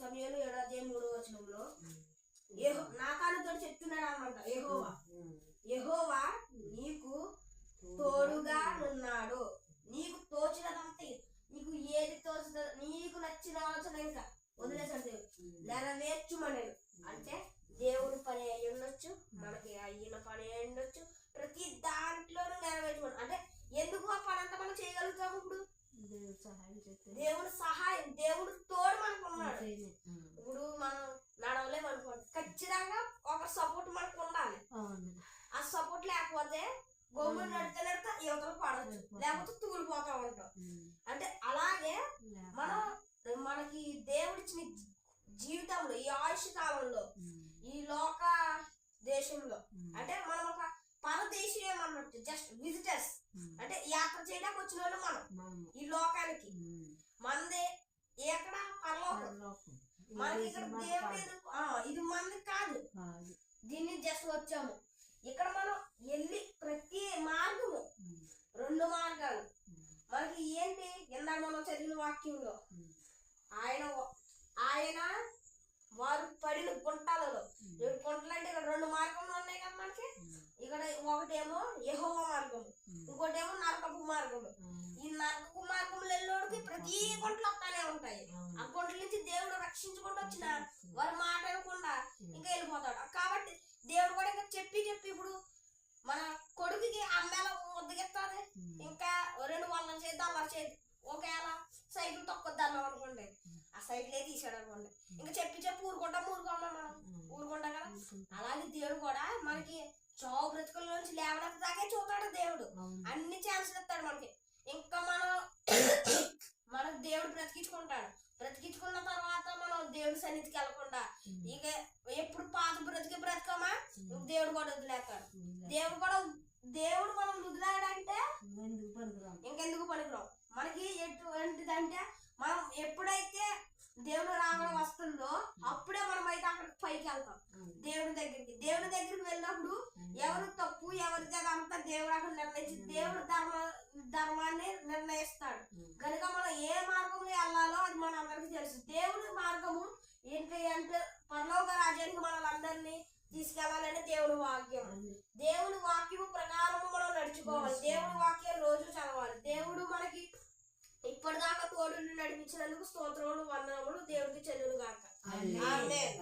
సమయంలో 7:3 నాకానుతో చెప్తున్నాడు అన్నమాట. యెహోవా నీకు తోడుగా ఉన్నాడు, నీకు తోచినదంతా, నీకు ఏది తోచుతుందో, నీకు నచ్చిన ఆలోచన ఇంకా వదిలేసాడు నెరవేర్చుమనేది. అంటే దేవుడి పని అయి ఉండొచ్చు, మనకి అయిన పని అయి ఉండొచ్చు, ప్రతి దాంట్లోనూ నెరవేర్చుకోండి. అంటే ఎందుకు ఆ పని అంతా మనం చేయగలుగుతాము? ఇప్పుడు దేవుడు సహాయం, దేవుడు తోడు మనకు ఉన్నాడు. ఇప్పుడు మనం నడవలేమనుకోండి, ఖచ్చితంగా ఒక సపోర్ట్ మనకు ఉండాలి. ఆ సపోర్ట్ లేకపోతే గొమ్ములు నడితే యువతలు పడవచ్చు, లేకపోతే తూలిపోతా ఉంటాం. అంటే అలాగే మనకి దేవుడిచ్చిన జీవితంలో, ఈ ఆయుష్ కాలంలో, ఈ లోక దేశంలో, అంటే మనం ఒక పరదేశీయం అన్నట్టు, జస్ట్ విజిటర్స్, అంటే యాత్ర చేయడానికి వచ్చిన వాళ్ళు మనం ఈ లోకానికి. మనది ఎక్కడ? పరలోకం. మనకి ఇక్కడ దేవుడు ఇది మనది కాదు, దీన్ని జస్ట్ వచ్చాము. ఇక్కడ మనం వెళ్ళి ప్రతి మార్గము, 2 మార్గాలు మనకి ఏంటి? ఇందాక మనం చదివిన వాక్యంలో ఆయన వారు పడిన గుంటలలో, గుంటలు అంటే ఇక్కడ 2 మార్గములు ఉన్నాయి కదా మనకి. ఇక్కడ ఒకటేమో యెహోవా మార్గము, ఇంకోటేమో నరకపు మార్గము. ఈ నరకపు మార్గములు వెళ్ళోడికి ప్రతి గుంటలు వస్తానే ఉంటాయి. ఆ గుంటల నుంచి దేవుడు రక్షించుకుంటూ వచ్చిన వారు మాట అనకుండా ఇంకా వెళ్ళిపోతాడు. కాబట్టి దేవుడు కూడా ఇంకా చెప్పి ఇప్పుడు మన కొడుకుకి అమ్మేళ ముద్దగిస్తుంది, ఇంకా 2 వందల చేద్దాం అలా చేద్దాం. ఒకవేళ సైకిల్ తొక్కొద్దాం అనుకోండి, ఆ సైకిలే తీసాడు అనుకోండి, ఇంకా చెప్పి ఊరుకుంటాం కదా. అలాగే దేవుడు కూడా మనకి చావు బ్రతుకుల నుంచి లేవడానికి దాకే చూస్తాడు దేవుడు. అన్ని ఛాన్సులు ఇస్తాడు మనకి. ఇంకా మనకు దేవుడు బ్రతికించుకున్న తర్వాత మనం దేవుడి సన్నిధికి వెళ్ళకుండా ఇక ఎప్పుడు పాత బ్రతికమా దేవుడు కూడా వదిలేస్తాడు. దేవుడు మనం వదిలేడంటే ఇంకెందుకు పనికిరాం. మనకి ఎటువంటిదంటే, మనం ఎప్పుడైతే దేవుడు రావడం వస్తుందో అప్పుడే మనం అయితే అక్కడికి పైకి వెళ్తాం, దేవుడి దగ్గరికి వెళ్ళినప్పుడు ఎవరు తప్పు ఎవరిది అంతా దేవుడు అక్కడ నిర్ణయించి దేవుడు ధర్మాన్ని నిర్ణయిస్తాడు. కనుక మనం ఏ మార్గంలో వెళ్ళాలో అది మన అందరికి తెలుసు. దేవుడి మార్గము ఏంటి అంటే పరలోక రాజ్యానికి మనల్ని తీసుకెళ్లాలని దేవుడి వాక్యం. దేవుడి వాక్యము ప్రకారము మనం నడుచుకోవాలి. దేవుడి వాక్యం రోజు చదవాలి. దేవుడు మనకి ఇప్పటిదాకా తోడు నడిపించినందుకు స్తోత్రములు, వందనములు దేవుడికి చెల్లును గాక. ఆమేన్.